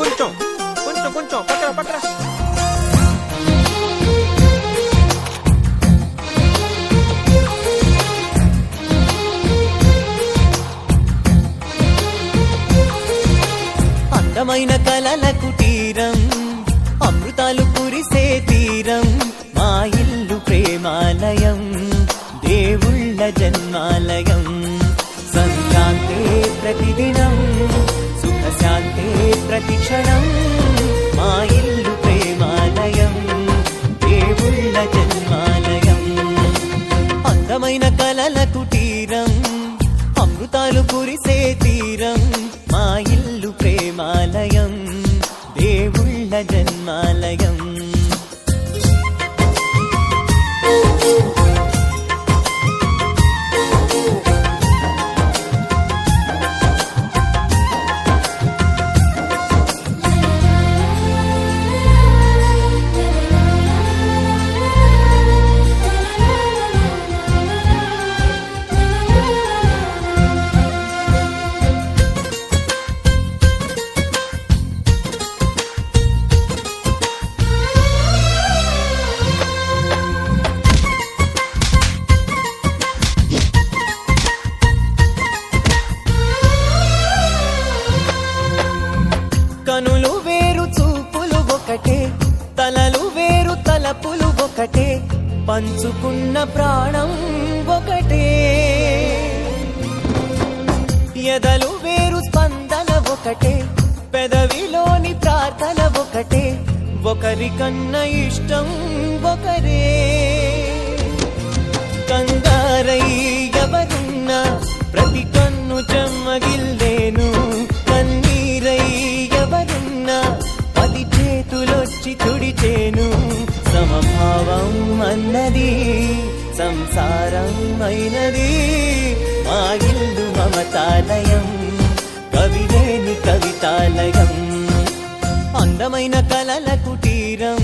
కొంచెం కొంచెం కొంచెం పక్కన పక్కన. అందమైన కలల కుటీరం, అమృతాలు కురిసే తీరం, మా ఇల్లు ప్రేమాలయం, దేవుళ్ళ జన్మాలయం. సంక్రాంతే ప్రతిదినం, సుఖశాంతే ప్రతిక్షణం, మా ఇల్లు ప్రేమాలయం, దేవుళ్ళ జన్మాలయం. అందమైన కలల కుటీరం, అమృతాలు కురిసే తీరం, మా ఇల్లు ప్రేమాలయం, దేవుళ్ళ జన్మాలయం. కనులు వేరు చూపులు ఒకటే, తలలు వేరు తలపులు ఒకటే, పంచుకున్న ప్రాణం ఒకటే. ఎదలు వేరు స్పందన ఒకటే, పెదవిలోని ప్రార్థన ఒకటే, ఒకరికన్నా ఇష్టం ఒకరే. కంగారై ఎవరున్నా ప్రతి కన్ను చెమ్మగిల్లేను, కన్నీరై ఎవరున్నా పది చేతులొచ్చి తుడిచేను. సమభావం అన్నది సంసారం అయినది, మా ఇల్లు మమతాలయం, కవిలేని కవితాలయం. అందమైన కలల కుటీరం,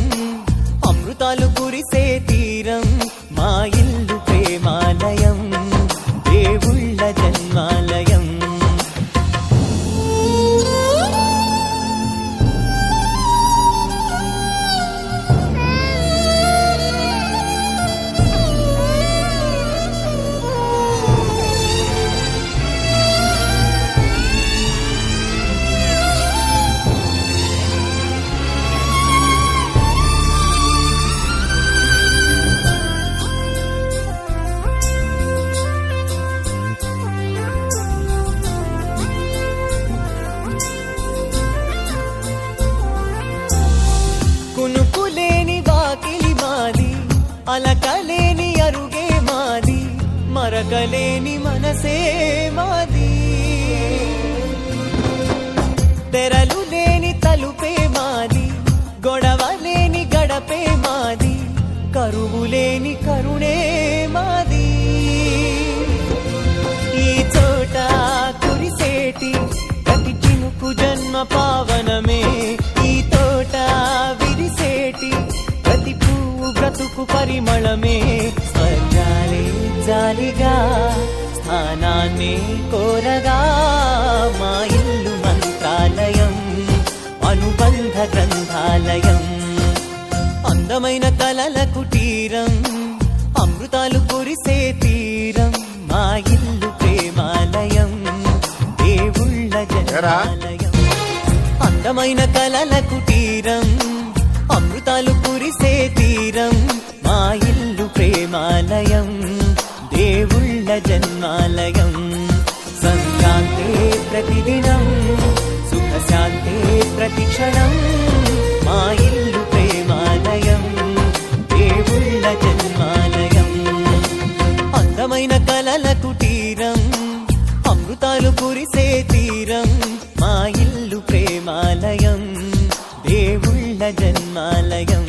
అమృతాలు కురిసే తీరం, మా ఇల్లు ప్రేమాలయం, దేవుళ్ళ జన్మాలయం. కునుకులేని వాకిలి మాది, అలకలేని అరుగే మాది, మరకలేని మనసే మాది. తెరలు లేని తలుపే మాది, గొడవ లేని గడపే మాది, కరువు లేని కరుణే మాది. ఈ చోట కురిసేటి ప్రతి చినుకు జన్మ పావనమే, ఈ తోట విరిసేటి ప్రతి పువ్వు బ్రతుకు పరిమళమే. స్వర్గాలే జాలిగా స్థానాన్ని కోరగా, మా ఇల్లు మంత్రాలయం, అనుబంధ గ్రంథాలయం. అందమైన కలల కుటీరం, అమృతాలు కురిసే తీరం, మా ఇల్లు ప్రేమాలయం, దేవుళ్ళ జన్మాలయం. అందమైన కలల కుటీరం, అమృతాలు కురిసే తీరం, మా ఇల్లు ప్రేమాలయం, దేవుళ్ళ జన్మాలయం. సంక్రాంతే ప్రతిదినం, సుఖశాంతే ప్రతిక్షణం, మా ఇల్లు ప్రేమాలయం, దేవుళ్ళ జన్మాలయం. అందమైన కలల కుటీరం, అమృతాలు కురిసే తీరం, మా ఇల్లు ప్రేమాలయం, దేవుళ్ళ జన్మాలయం.